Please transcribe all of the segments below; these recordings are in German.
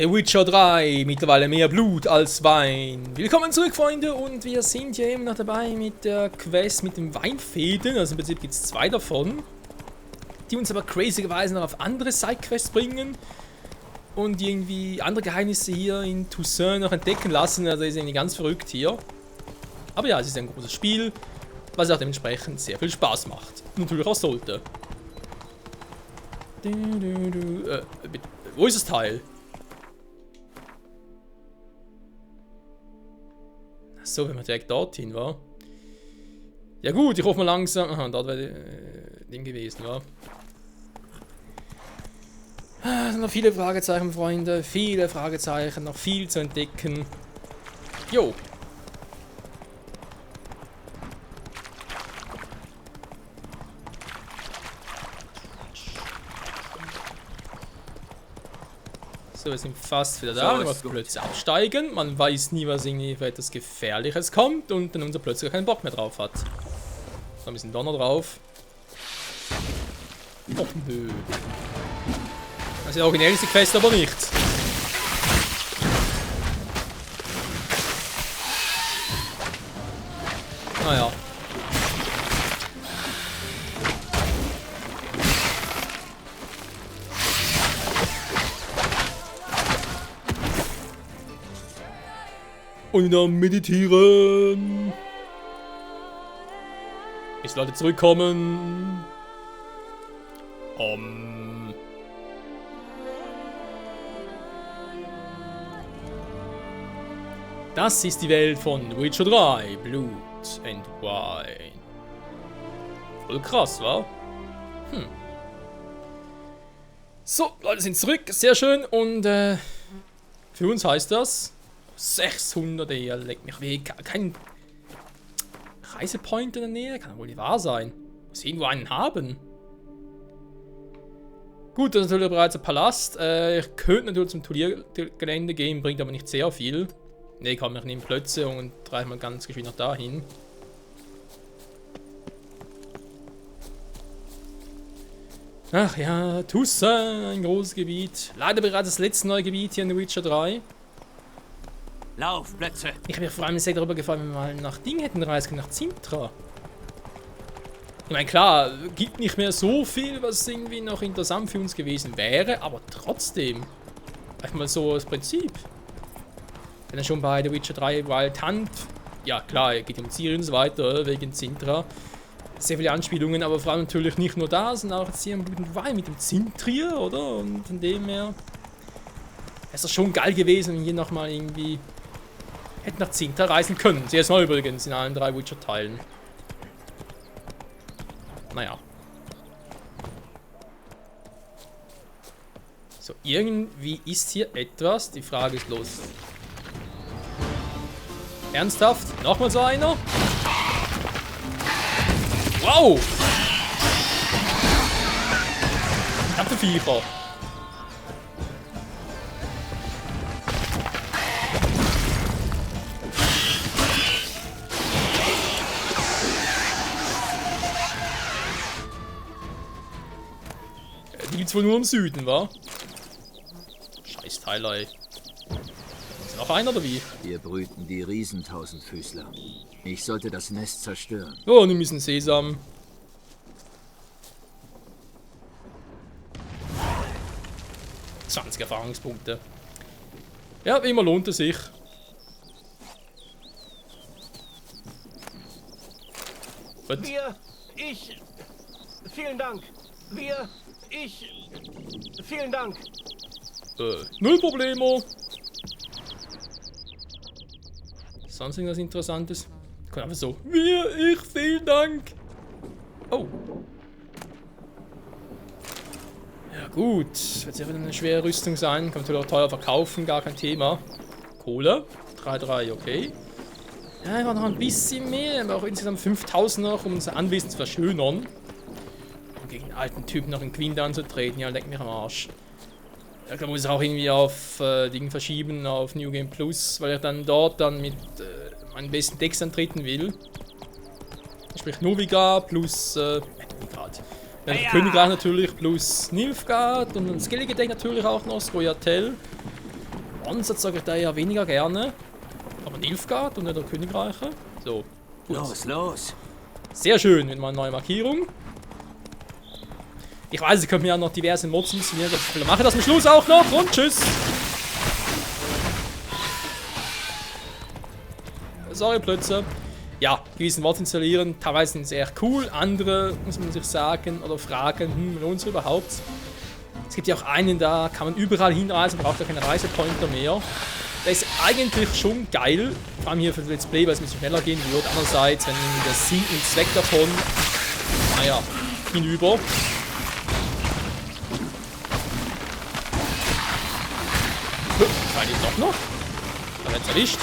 The Witcher 3, mittlerweile mehr Blut als Wein. Willkommen zurück, Freunde, und wir sind hier eben noch dabei mit der Quest mit den Weinfäden. Also im Prinzip gibt es 2 davon, die uns aber crazyerweise noch auf andere Sidequests bringen und irgendwie andere Geheimnisse hier in Toussaint noch entdecken lassen. Also ist irgendwie ganz verrückt hier. Aber ja, es ist ein großes Spiel, was auch dementsprechend sehr viel Spaß macht. Natürlich auch sollte. Wo ist das Teil? So, wenn man direkt dorthin war. Ja gut, ich hoffe mal langsam. Aha, dort wäre Ding gewesen, war. Ah, noch viele Fragezeichen, Freunde. Viele Fragezeichen, noch viel zu entdecken. Jo. So, wir sind fast wieder da. So, wir plötzlich absteigen. Man weiß nie, was irgendwie für etwas Gefährliches kommt und dann unser plötzlich keinen Bock mehr drauf hat. So, ein bisschen Donner drauf. Och nö. Das ist originell ist die Quest aber nicht. Naja. Und dann meditieren. Bis Leute zurückkommen. Das ist die Welt von Witcher 3, Blut and Wine. Voll krass, wa? So, Leute sind zurück, sehr schön. Und für uns heißt das 600 eher, leckt mich weg. Kein Reisepoint in der Nähe, kann wohl nicht wahr sein. Muss irgendwo einen haben. Gut, das ist natürlich bereits ein Palast. Ich könnte natürlich zum Turniergelände gehen, bringt aber nicht sehr viel. Ne, komm, ich nehme Plötze und drehe mal ganz geschwind nach dahin. Ach ja, Toussaint, ein großes Gebiet. Leider bereits das letzte neue Gebiet hier in The Witcher 3. Laufplätze! Ich habe mir vor allem sehr darüber gefallen, wenn wir mal nach Ding hätten reisen können, nach Zintra. Ich meine, klar, gibt nicht mehr so viel, was irgendwie noch interessant für uns gewesen wäre, aber trotzdem. Einfach mal so das Prinzip. Wenn er schon bei The Witcher 3 Wild Hunt, ja klar, geht um Ziel und so weiter, wegen Zintra. Sehr viele Anspielungen, aber vor allem natürlich nicht nur da, sondern auch jetzt hier mit dem Zintrier, oder? Und von dem her ist das schon geil gewesen, wenn hier nochmal irgendwie hätten nach Zintra reisen können. Sehr neu übrigens in allen 3 Witcher-Teilen. Naja. So, irgendwie ist hier etwas. Die Frage ist los. Ernsthaft? Nochmal so einer? Wow! Knappe Viecher. Die gibt's wohl nur im Süden, wa? Scheiß Teil, ey. Ist noch einer oder wie? Hier brüten die Riesentausendfüßler. Ich sollte das Nest zerstören. Oh, nimm diesen Sesam. ...20 Erfahrungspunkte. Ja, wie immer lohnt es sich. Gut. Vielen Dank. Vielen Dank. Null Problemo. Sonst irgendwas Interessantes? Kommt einfach so. Vielen Dank. Oh. Ja gut. Wird sicher eine schwere Rüstung sein. Kann natürlich auch teuer verkaufen, gar kein Thema. Kohle. 3,3, okay. Ja, einfach noch ein bisschen mehr. Aber auch insgesamt 5000 noch, um unser Anwesen zu verschönern. Um gegen einen alten Typen noch in Queen anzutreten. Ja, leck mich am Arsch. Ja, ich muss auch irgendwie auf Dinge verschieben, auf New Game Plus, weil ich dann dort dann mit meinen besten Decks antreten will. Sprich Novigrad plus Novigrad. Dann ja. Königreich natürlich plus Nilfgaard und ein Skellige Deck natürlich auch noch, Scoia'tael. Sponsert sage ich da ja weniger gerne. Aber Nilfgaard und nicht der Königreiche. So. Gut. Los, los! Sehr schön, mit meiner neuen Markierung. Ich weiß, ich könnte mir ja noch diverse Mods inszenieren. Ich mache das am Schluss auch noch und tschüss. Sorry, Plötze. Ja, gewissen Mods installieren. Teilweise sind sehr cool, andere muss man sich sagen oder fragen, lohnt es überhaupt? Es gibt ja auch einen, da kann man überall hinreisen, braucht ja keine Reisepointer mehr. Der ist eigentlich schon geil, vor allem hier für Let's Play, weil es ein bisschen schneller gehen wird. Andererseits, wenn der Sinn und Zweck davon, naja, hinüber. Kann ich doch noch? Haben wir jetzt erwischt.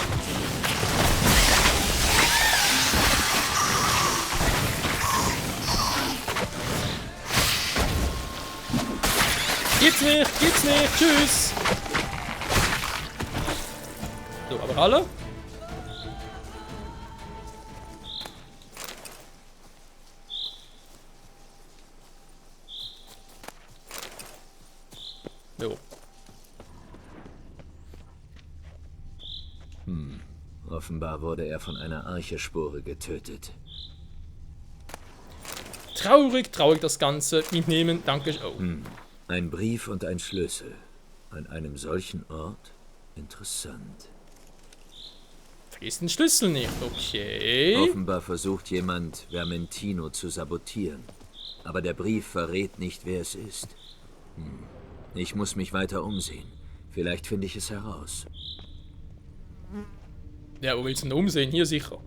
Gibt's nicht, tschüss! So, aber alle? So. Offenbar wurde er von einer Archespore getötet. Traurig das Ganze. Mitnehmen, danke. Oh. Ein Brief und ein Schlüssel. An einem solchen Ort? Interessant. Vergiss den Schlüssel nicht, okay. Offenbar versucht jemand, Vermentino zu sabotieren. Aber der Brief verrät nicht, wer es ist. Ich muss mich weiter umsehen. Vielleicht finde ich es heraus. Ja, wo willst du denn umsehen? Hier sicher.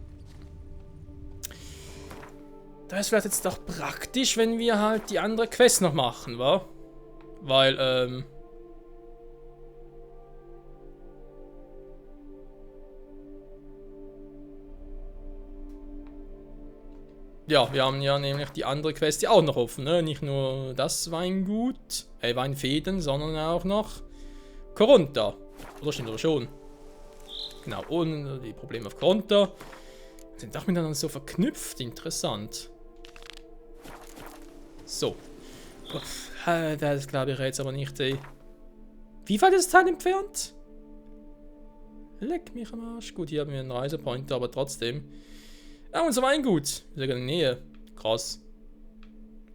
Das wäre jetzt doch praktisch, wenn wir halt die andere Quest noch machen, wa? Weil, ja, wir haben ja nämlich die andere Quest ja auch noch offen, ne? Nicht nur das Weingut, Weinfäden, sondern auch noch Koronta. Oder stimmt aber schon. Genau, und die Probleme auf Koronta sind auch miteinander so verknüpft. Interessant. So. Das glaube ich jetzt aber nicht. Wie weit ist das Teil entfernt? Leck mich am Arsch. Gut, hier haben wir einen Reisepointer, aber trotzdem. Ja, unser Weingut. Wir sind in der Nähe. Krass.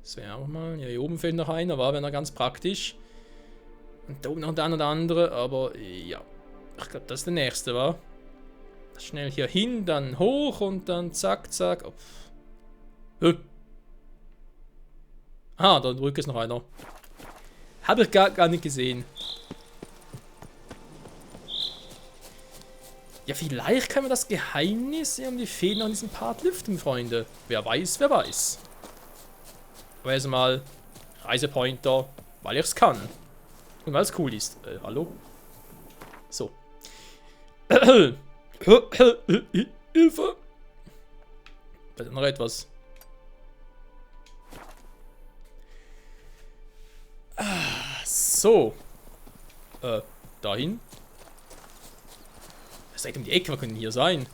Das wäre auch mal. Ja, hier oben fehlt noch einer, war wäre ganz praktisch. Und da oben noch der eine oder andere, aber ja. Ich glaube, das ist der nächste, wa? Schnell hier hin, dann hoch und dann zack, zack. Ah, da drückt es noch einer. Habe ich gar nicht gesehen. Ja, vielleicht können wir das Geheimnis um die Fäden an diesem Part lüften, Freunde. Wer weiß, wer weiß. Aber erstmal Reisepointer, weil ich es kann. Und weil es cool ist. Hallo? So. Hilfe! Da ist noch etwas. So. Dahin. Das ist um die Ecke, was können hier sein?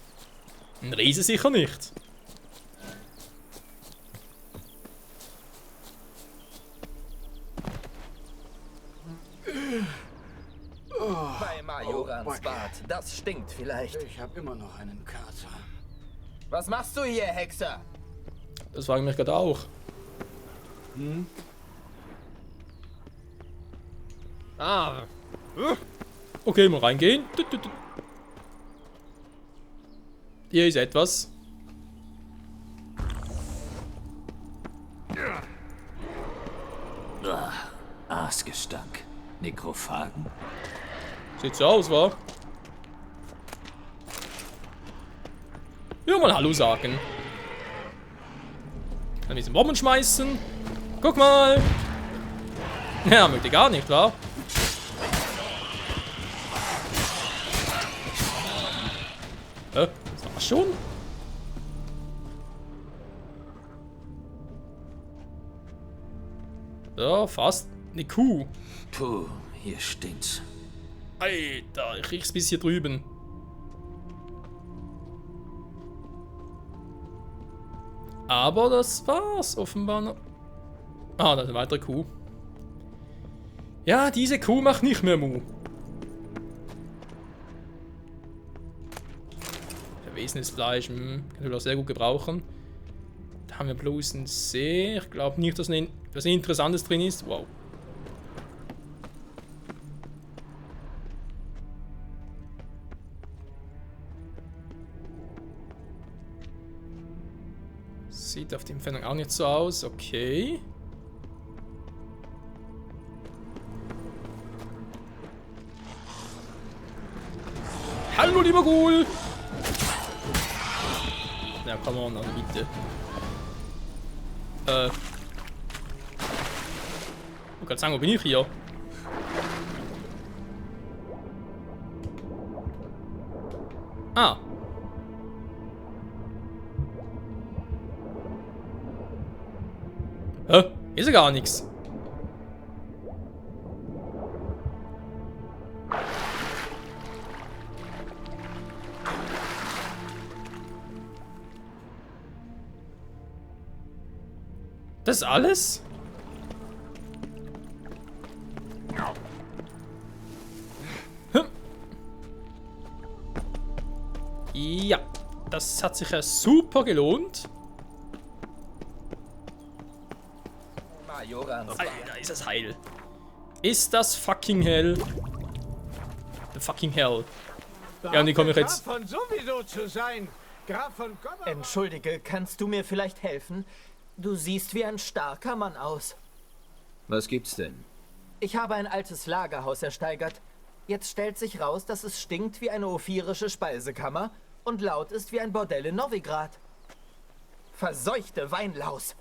Ein Riese sicher nicht. Bei Majorans Bad. Das stinkt vielleicht. Ich habe immer noch einen Kater. Was machst du hier, Hexer? Das frage ich mich gerade auch. Ah. Okay, mal reingehen. Hier ist etwas. Aasgestank. Nekrophagen. Sieht so aus, wa? Ja, mal Hallo sagen. Dann diesen Bomben schmeißen. Guck mal. Ja, möchte gar nicht, wa? Das war's schon? So, fast eine Kuh. Puh, hier stinkt's. Alter, ich riech's bis hier drüben. Aber das war's offenbar noch. Ah, da ist eine weitere Kuh. Ja, diese Kuh macht nicht mehr Mu. Verwesenes Fleisch, können wir auch sehr gut gebrauchen. Da haben wir bloß einen See. Ich glaube nicht, dass was Interessantes drin ist. Wow. Sieht auf die Entfernung auch nicht so aus. Okay. Hallo, lieber Ghoul! Ja, komm on, also bitte. Ich wollte gerade sagen, wo bin ich hier? Ah. Hä? Ist ja gar nichts. Das ist alles? Hm. Ja, das hat sich ja super gelohnt. Alter, ist das heil. Ist das fucking hell? The fucking hell. Ja, und die komme ich jetzt. Graf von sowieso zu sein. Graf von Gommer. Entschuldige, kannst du mir vielleicht helfen? Du siehst wie ein starker Mann aus. Was gibt's denn? Ich habe ein altes Lagerhaus ersteigert. Jetzt stellt sich raus, dass es stinkt wie eine ophirische Speisekammer und laut ist wie ein Bordell in Novigrad. Verseuchte Weinlaus.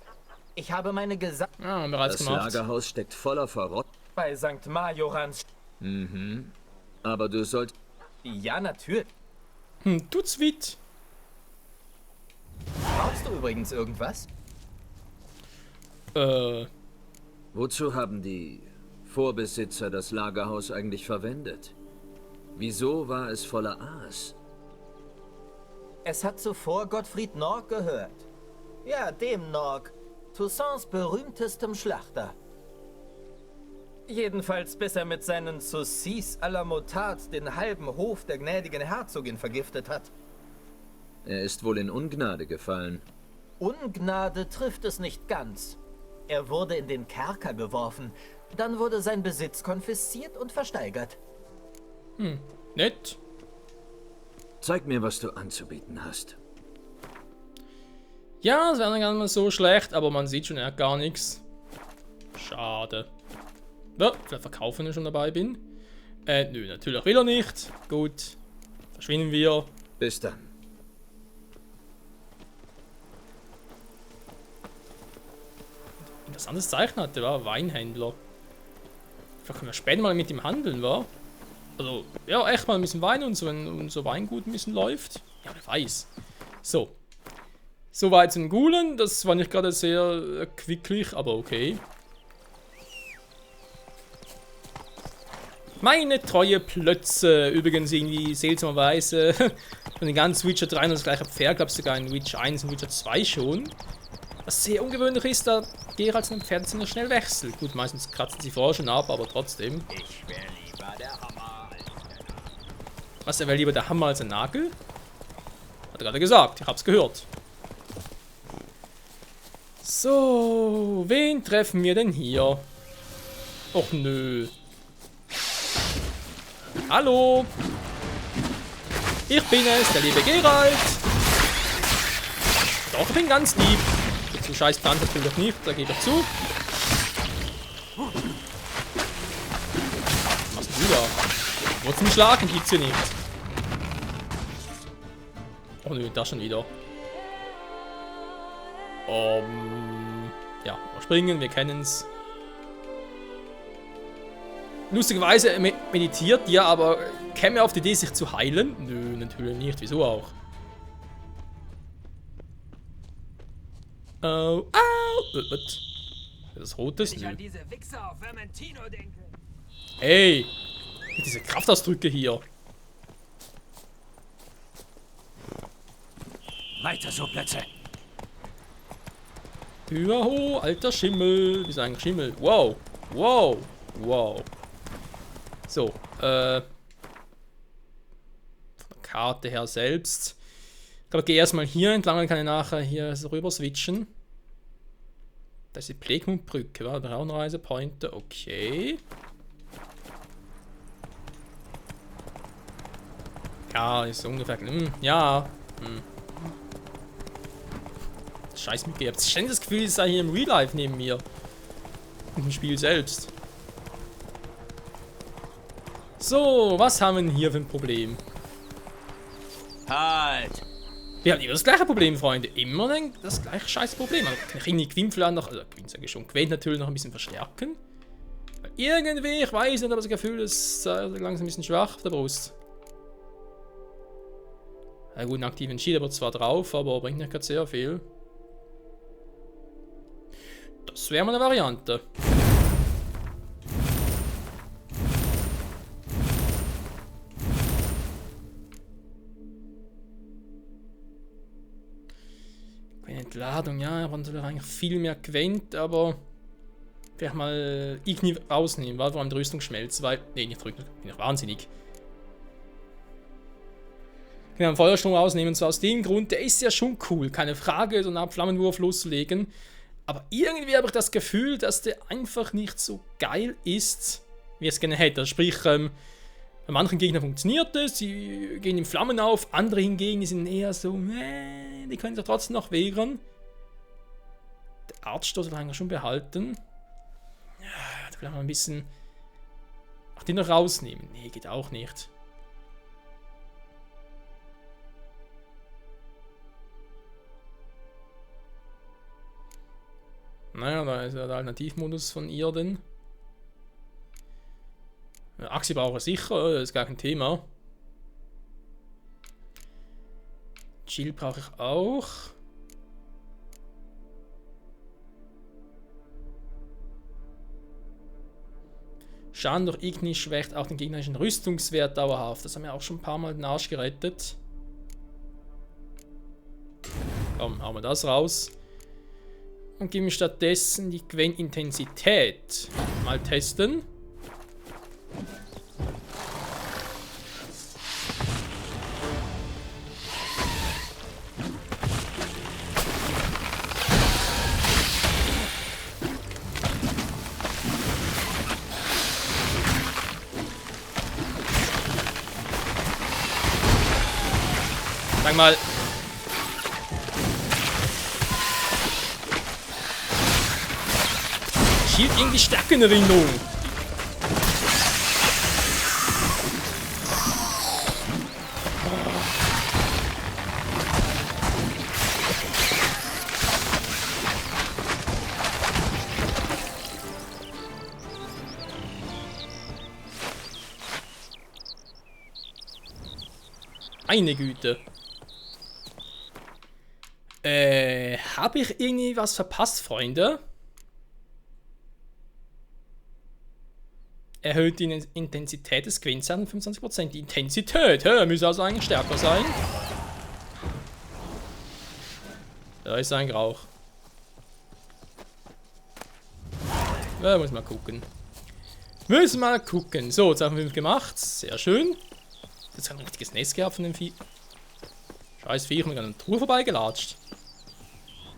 Ich habe meine Ah, bereits Das gemacht. Lagerhaus steckt voller Verrott. bei St. Majorans. Mhm. Aber du sollst... Ja, natürlich. Tut's wit. Brauchst du übrigens irgendwas? Wozu haben die Vorbesitzer das Lagerhaus eigentlich verwendet? Wieso war es voller Aas? Es hat zuvor Gottfried Norg gehört. Ja, dem Norg. Toussaints berühmtestem Schlachter. Jedenfalls bis er mit seinen Saucisses à la Moutarde den halben Hof der gnädigen Herzogin vergiftet hat. Er ist wohl in Ungnade gefallen. Ungnade trifft es nicht ganz. Er wurde in den Kerker geworfen. Dann wurde sein Besitz konfisziert und versteigert. Nett. Zeig mir, was du anzubieten hast. Ja, es wäre gar nicht mal so schlecht, aber man sieht schon, er hat gar nichts. Schade. Ja, vielleicht verkaufen, wenn ich schon dabei bin. Nö, natürlich will er nicht. Gut. Verschwinden wir. Bis dann. Interessantes Zeichen hatte, war Weinhändler. Vielleicht können wir später mal mit ihm handeln, wa? Also, ja, echt mal ein bisschen Wein und so, wenn unser Weingut ein bisschen läuft. Ja, wer weiß. So. Soweit zum Ghoulen. Das war nicht gerade sehr quicklich, aber okay. Meine treue Plötze. Übrigens irgendwie seltsamerweise von den ganzen Witcher 3 und das gleiche Pferd, glaube ich sogar in Witcher 1 und Witcher 2 schon. Was sehr ungewöhnlich ist, da Geralt und Pferd ziemlich schnell wechselt. Gut, meistens kratzen sie vorher schon ab, aber trotzdem. Ich wäre lieber der Hammer als der Nagel. Was, er wäre lieber der Hammer als ein Nagel? Hat er gerade gesagt, ich hab's gehört. So, wen treffen wir denn hier? Och nö. Hallo. Ich bin es, der liebe Geralt. Doch, ich bin ganz lieb. So scheiß Plan natürlich nicht, da geht er zu. Was denn du da? Wurzeln schlagen gibt's hier nicht. Oh nö, das schon wieder. Ja, springen, wir kennen's. Lustigerweise meditiert ja, aber käme auf die Idee, sich zu heilen? Nö, natürlich nicht. Wieso auch? Oh, au! Das Rote ist Ich an nö. diese Wichser auf Vermentino denke. Hey! Diese Kraftausdrücke hier. Weiter so, Plätze. Hüaho, alter Schimmel. Wie sagen Schimmel? Wow. Wow. Wow. So, von der Karte her selbst. glaube, ich gehe erstmal hier entlang und kann ich nachher hier so rüber switchen. Das ist die Plegmundbrücke, war da auch ein Reisepointer, okay. Ja, ist ungefähr. Ja. Scheiß mit, ihr habt ständig das Gefühl, es sei hier im Real Life neben mir. Im Spiel selbst. So, was haben wir denn hier für ein Problem? Halt! Wir haben immer das gleiche Problem, Freunde. Immer das gleiche scheiß Problem. Also kann ich irgendwie Gwyn noch, also Gwyn sage ich schon, Gwen natürlich noch ein bisschen verstärken. Weil irgendwie, ich weiß nicht, aber das Gefühl ist langsam ein bisschen schwach auf der Brust. Ja gut, einen aktiven Shield aber zwar drauf, aber bringt nicht gerade sehr viel. Das wäre mal eine Variante. Entladung, ja, man soll eigentlich viel mehr Gwent, aber vielleicht mal Igni rausnehmen, weil vor allem die Rüstung schmelzt, weil. Ne, nicht drücken, bin ich wahnsinnig. Genau, einen Feuersturm rausnehmen, zwar aus dem Grund, der ist ja schon cool, keine Frage, so eine Art Flammenwurf loszulegen. Aber irgendwie habe ich das Gefühl, dass der einfach nicht so geil ist, wie es gerne hätte. Sprich, bei manchen Gegnern funktioniert es, sie gehen in Flammen auf, andere hingegen sind eher so, die können sich trotzdem noch wehren. Der Arztstoß will eigentlich schon behalten. Ja, vielleicht mal ein bisschen. Ach, den noch rausnehmen. Nee, geht auch nicht. Naja, da ist ja der Alternativmodus von Irden. Axi brauche ich sicher, das ist gar kein Thema. Chill brauche ich auch. Schaden durch Igni schwächt auch den gegnerischen Rüstungswert dauerhaft. Das haben wir auch schon ein paar Mal den Arsch gerettet. Komm, hauen wir das raus. Und geben stattdessen die Gwen-Intensität. Mal testen. Sag mal. Shield irgendwie Stärke in Erinnerung. Meine Güte. Habe ich irgendwie was verpasst, Freunde? Erhöht die Intensität des Gwens um 25%. Die Intensität, müsste also eigentlich stärker sein. Da ist ein Rauch. Ja, muss mal gucken. Müssen mal gucken. So, jetzt haben wir 5 gemacht. Sehr schön. Jetzt haben wir ein richtiges Nest gehabt von dem Vieh. Scheiß Viech, mit einer Truhe vorbeigelatscht.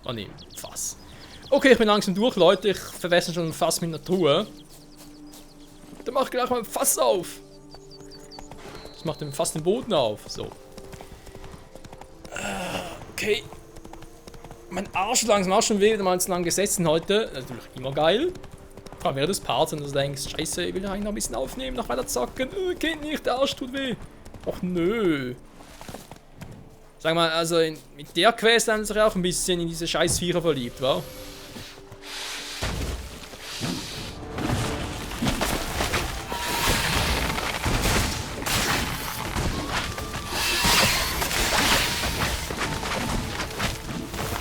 Oh ne, Fass. Okay, ich bin langsam durch, Leute. Ich verwässere schon ein Fass mit einer Truhe. Dann mach ich gleich mal ein Fass auf. Das macht fast den Boden auf. So. Okay. Mein Arsch langsam auch schon wieder mal zu lang gesessen heute. Natürlich immer geil. Vor allem während des Parts, und du denkst, scheiße, ich will eigentlich noch ein bisschen aufnehmen, noch weiter zocken. Geht nicht, der Arsch tut weh. Och nö. Sag mal, also mit der Quest haben sie sich auch ein bisschen in diese scheiß Viecher verliebt, wa?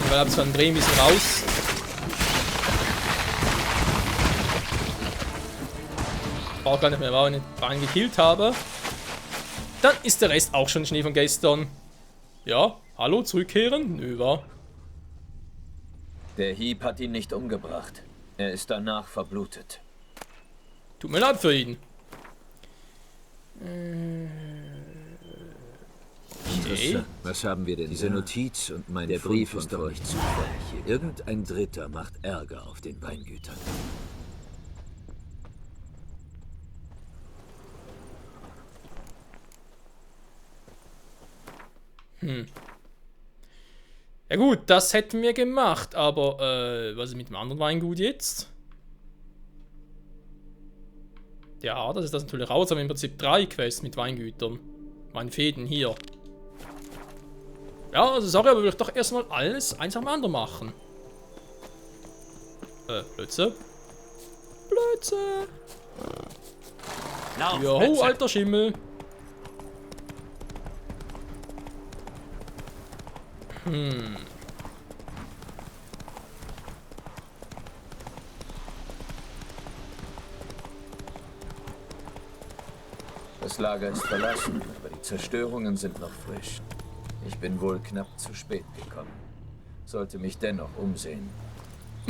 Ich habe zwar einen Dreh ein bisschen raus. Ich brauche gar nicht mehr, weil ich einen gekillt habe. Dann ist der Rest auch schon Schnee von gestern. Ja, hallo, zurückkehren? Nö, war. Der Hieb hat ihn nicht umgebracht. Er ist danach verblutet. Tut mir leid für ihn. Interessant. Was haben wir denn? Diese Notiz und mein Brief ist doch nicht zufällig. Irgendein Dritter macht Ärger auf den Weingütern. Ja gut, das hätten wir gemacht, aber was ist mit dem anderen Weingut jetzt? Ja, das ist das natürlich raus, aber im Prinzip 3 Quests mit Weingütern. Weinfäden hier. Ja, also sorry, aber will ich doch erstmal alles eins am anderen machen. Blödsinn. Blödsinn. Jo, alter Schimmel. Das Lager ist verlassen, aber die Zerstörungen sind noch frisch. Ich bin wohl knapp zu spät gekommen. Sollte mich dennoch umsehen.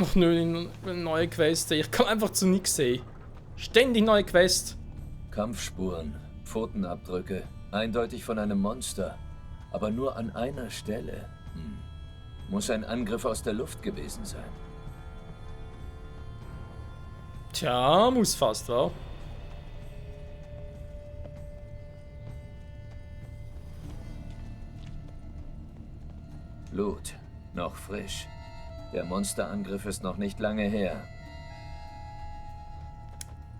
Ach nö, eine neue Quest. Ich kann einfach zu nichts sehen. Ständig neue Quest. Kampfspuren, Pfotenabdrücke, eindeutig von einem Monster. Aber nur an einer Stelle. Muss ein Angriff aus der Luft gewesen sein. Tja, muss fast, wa? Blut, noch frisch. Der Monsterangriff ist noch nicht lange her.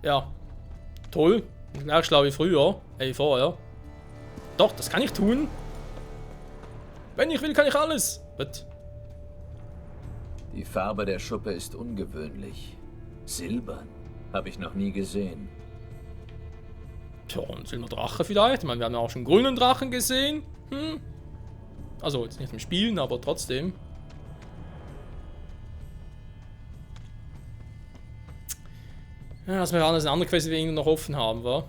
Ja. Toll. Gleich schlau wie früher. Wie vorher. Doch, das kann ich tun. Wenn ich will, kann ich alles. But. Die Farbe der Schuppe ist ungewöhnlich. Silbern. Habe ich noch nie gesehen. Tja, ein Silberdrache vielleicht. Ich meine, wir haben ja auch schon einen grünen Drachen gesehen. Also, jetzt nicht im Spielen, aber trotzdem. Ja, dass wir alles eine andere Quest, die wir irgendwie noch offen haben, wa?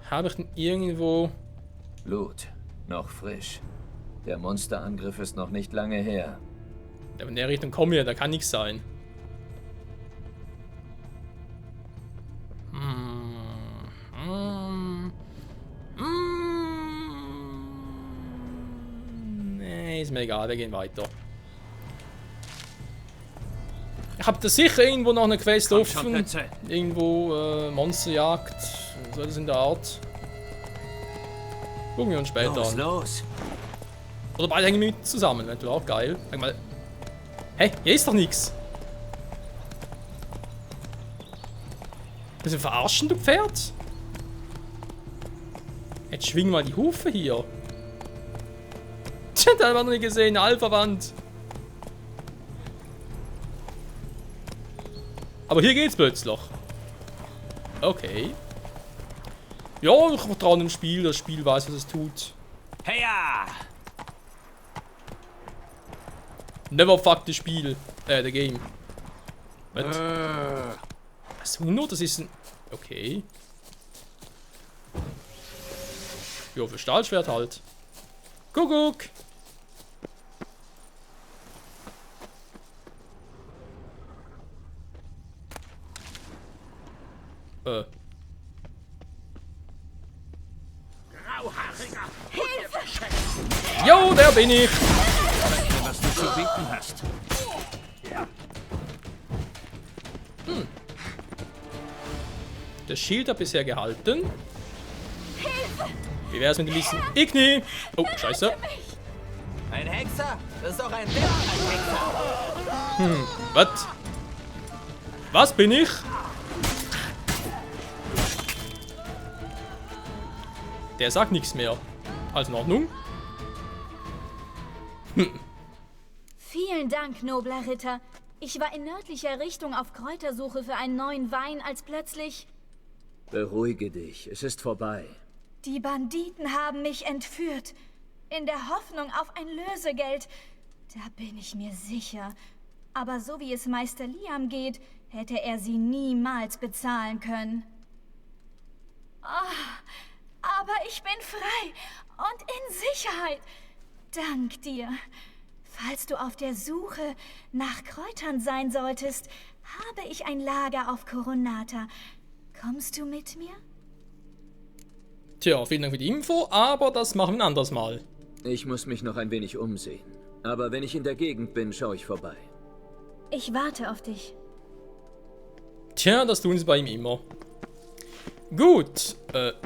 Habe ich denn irgendwo... Blut, noch frisch. Der Monsterangriff ist noch nicht lange her. Ja, in der Richtung kommen wir, da kann nichts sein. Nee, ist mir egal, wir gehen weiter. Ich habe da sicher irgendwo noch eine Quest offen. Irgendwo Monsterjagd. So etwas in der Art. Gucken wir uns später an. Los! Oder beide hängen mit zusammen, wäre auch geil. Sag mal. Hey, hier ist doch nichts. Bist du verarschen, du Pferd? Jetzt schwing mal die Hufe hier. Tja, da haben wir noch nicht gesehen, Alpha-Wand. Aber hier geht's plötzlich. Okay. Ja, ich vertraue dem Spiel, das Spiel weiß, was es tut. Heya! Never fuck the Spiel. The game. Was? Was? 100? Das ist ein... Okay. Jo, für Stahlschwert halt. Kuckuck! Jo, der bin ich! Was du zu bieten hast. Das Schild hat bisher gehalten. Wie wär's mit ein bisschen Igni? Oh, scheiße. Ein Hexer? Das ist doch ein Hexer. Was? Was bin ich? Der sagt nichts mehr. Alles in Ordnung? Vielen Dank, nobler Ritter. Ich war in nördlicher Richtung auf Kräutersuche für einen neuen Wein, als plötzlich... Beruhige dich, es ist vorbei. Die Banditen haben mich entführt. In der Hoffnung auf ein Lösegeld. Da bin ich mir sicher. Aber so wie es Meister Liam geht, hätte er sie niemals bezahlen können. Oh, aber ich bin frei und in Sicherheit. Dank dir. Falls du auf der Suche nach Kräutern sein solltest, habe ich ein Lager auf Coronata. Kommst du mit mir? Tja, vielen Dank für die Info, aber das machen wir ein anderes Mal. Ich muss mich noch ein wenig umsehen. Aber wenn ich in der Gegend bin, schaue ich vorbei. Ich warte auf dich. Tja, das tun sie bei ihm immer. Gut. Ich wollte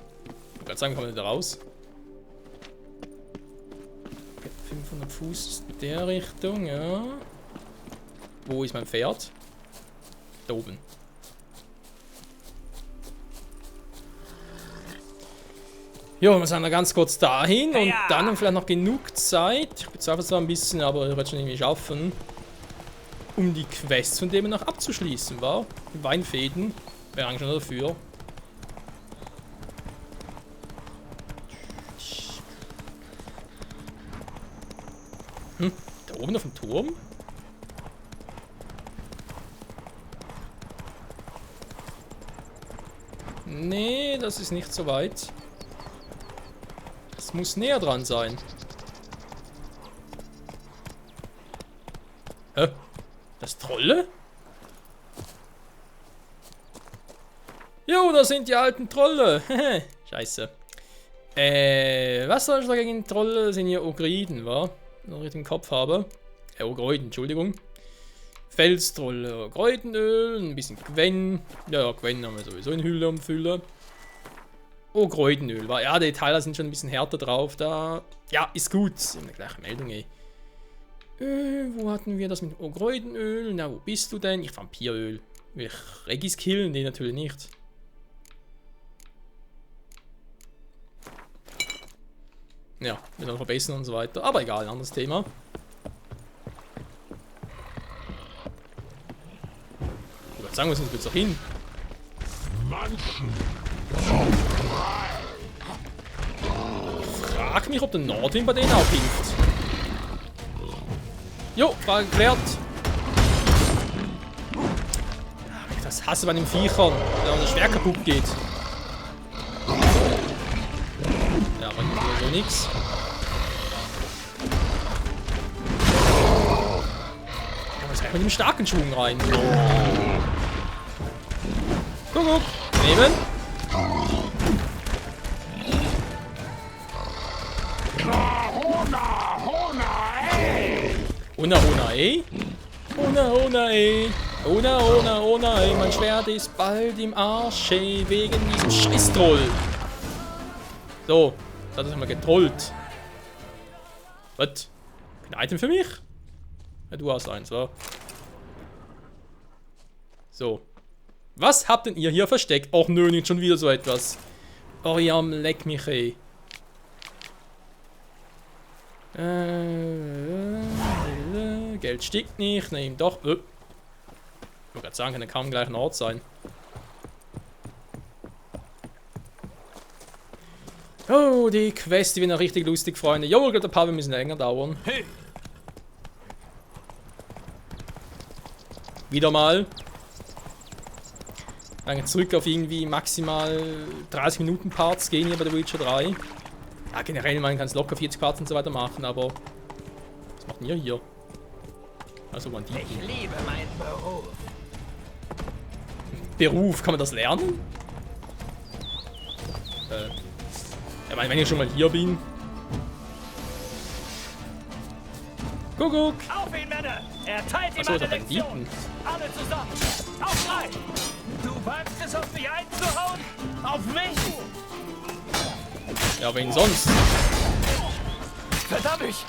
gerade sagen, kommen wir da raus. Okay, 500 Fuß in der Richtung, ja. Wo ist mein Pferd? Da oben. Jo, wir sind noch ganz kurz dahin und dann haben wir vielleicht noch genug Zeit. Ich bezweifle zwar ein bisschen, aber ich werde es schon irgendwie schaffen. Um die Quests von dem noch abzuschließen, war? Die Weinfäden. Wäre eigentlich schon dafür. Da oben auf dem Turm? Nee, das ist nicht so weit. Das muss näher dran sein. Hä? Das Trolle? Jo, da sind die alten Trolle. Scheiße. Was soll ich da gegen Trolle? Das sind hier Ogroiden, wa? Wenn ich richtig im Kopf habe. Ogroiden, Entschuldigung. Felstrolle, Ogroidenöl, ein bisschen Gwen. Ja, Gwen haben wir sowieso in Hülle und Fülle. Ogroidenöl, wa? Ja, die Teile sind schon ein bisschen härter drauf. Da. Ja, ist gut. Eine gleiche Meldung, ey. Wo hatten wir das mit Ogroidenöl? Na, wo bist du denn? Ich Vampiröl. Will ich Regis killen? Nee, natürlich nicht. Ja, wir dann verbessern und so weiter. Aber egal, ein anderes Thema. Ich würde sagen, wir sind jetzt noch hin. Ich frag mich, ob der Nordwind bei denen auch hilft. Jo, Frage geklärt. Das hasse bei den Viechern, wenn der schwer kaputt geht. Ja, aber so nix. Aber jetzt gleich mit dem starken Schwung rein. Guck. Nehmen. Ona, ey. Ona, ey. Mein Schwert ist bald im Arsch, ey, wegen diesem Scheiß-Troll. So, das ist mal getrollt. Was? Kein Item für mich? Ja, du hast eins, wa? So. Was habt denn ihr hier versteckt? Och nö, nicht schon wieder so etwas. Oh ja, leck mich, ey. Geld stickt nicht, ne, ihm doch. Ich wollte gerade sagen, kann er kaum gleich ein Ort sein. Oh, die Quest, die wird noch richtig lustig, Freunde. Jo, ich glaube, ein paar müssen länger dauern. Hey. Wieder mal. Dann zurück auf irgendwie maximal 30 Minuten Parts gehen hier bei The Witcher 3. Ja, generell, man kann es locker 40 Parts und so weiter machen, aber was macht ihr hier? Also waren die. Ich liebe meinen Beruf. Beruf, kann man das lernen? Ja, wenn ich schon mal hier bin. Kuckuck! Auf ihn, Männer! Er teilt ihm Achso, eine da bei Lektion. Dieten. Alle zusammen. Auf drei. Du wagst es, auf mich einzuhauen? Auf mich? Ja, wen sonst? Verdammt mich!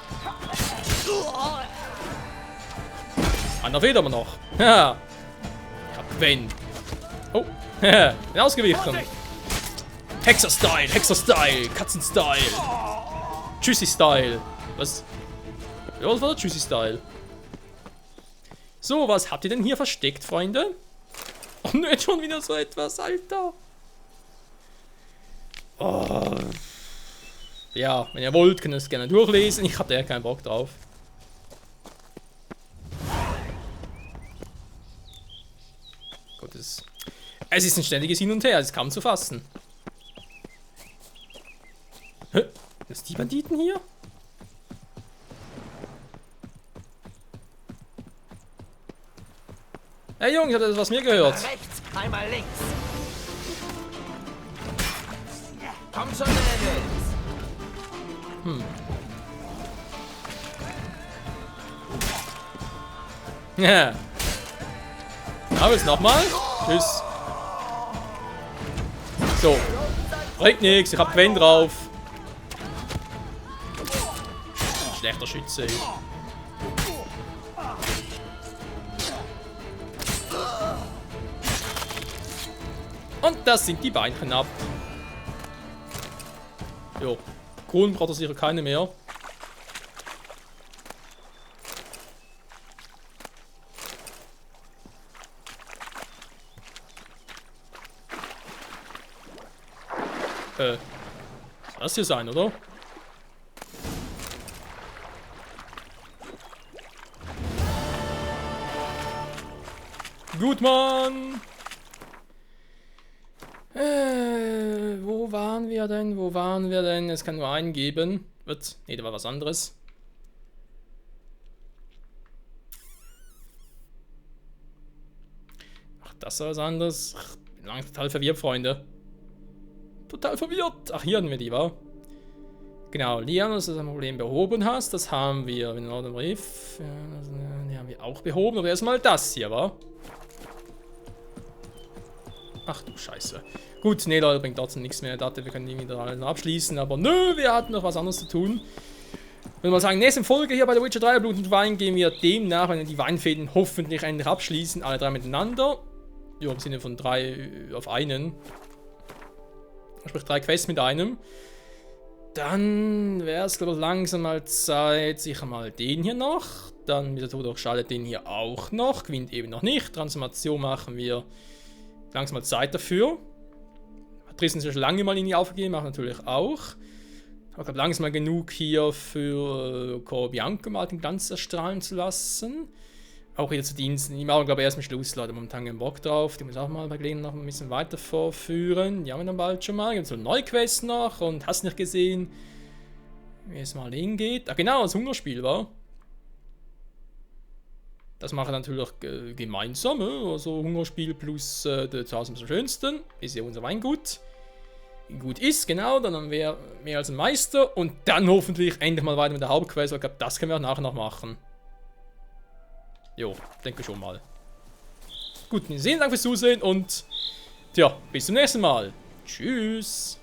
Einer fehlt aber noch. Ja. Ich hab Gwen. Oh. Bin ausgewichen. Vorsicht! Hexer-Style, Katzen-Style. Tschüssi-Style. Was? Ja, was war der Tschüssi-Style? So, was habt ihr denn hier versteckt, Freunde? Oh ne, jetzt schon wieder so etwas, Alter. Oh. Ja, wenn ihr wollt, könnt ihr es gerne durchlesen. Ich hatte ja keinen Bock drauf. Gott, es ist ein ständiges Hin und Her, es ist kaum zu fassen. Hä? Das sind die Banditen hier? Hey Jungs, habt ihr das was mir gehört? Rechts, einmal links. Komm schon, Mädels. Ja. Aber jetzt nochmal. Tschüss. So. Bringt nix, ich hab Gwen drauf. Schlechter Schütze. Und das sind die Beinchen ab. Jo. Kronen braucht er sicher keine mehr. Soll das hier sein, oder? Gut, Mann! Wo waren wir denn? Wo waren wir denn? Es kann nur einen geben. Ne, da war was anderes. Ach, das war was anderes. Ach, bin lang total verwirrt, Freunde. Total verwirrt. Ach, hier hatten wir die, wa? Genau, Lian, dass du das Problem behoben hast, das haben wir. Den Brief, die haben wir auch behoben. Aber erstmal das hier, wa? Ach du Scheiße. Gut, nee, Leute, bringt trotzdem nichts mehr. Ich dachte, wir können die wieder alle abschließen, aber nö, wir hatten noch was anderes zu tun. Ich würde mal sagen, nächste Folge hier bei der Witcher 3 Blut und Wein gehen wir demnach, wenn wir die Weinfäden hoffentlich endlich abschließen, alle drei miteinander. Ja, im Sinne von 3 auf einen. Sprich 3 Quests mit einem. Dann wäre es, glaube ich, langsam mal Zeit, sicher mal den hier noch. Dann wieder Tod durch Schale den hier auch noch. Gewinnt eben noch nicht. Transformation machen wir langsam mal Zeit dafür. Patricien ist schon lange mal in die aufgegeben, macht natürlich auch. Aber ich glaube, langsam mal genug hier für Corbianco mal den Glanz erstrahlen zu lassen. Auch wieder zu Diensten. Die machen, glaube ich, erst am Schluss, Leute. Momentan keinen Bock drauf. Die muss auch mal bei Gelegenheit noch ein bisschen weiter vorführen. Die haben wir dann bald schon mal. Gibt so eine neue Quest noch und hast nicht gesehen, wie es mal hingeht. Ah, genau, das Hungerspiel war. Das machen wir natürlich gemeinsam. Also Hungerspiel plus der Zuhause am schönsten. Ist ja unser Weingut. Gut ist, genau. Dann haben wir mehr als ein Meister. Und dann hoffentlich endlich mal weiter mit der Hauptquest. Ich glaube, das können wir auch nachher noch machen. Jo, denke schon mal. Gut, vielen Dank fürs Zusehen und tja, bis zum nächsten Mal. Tschüss.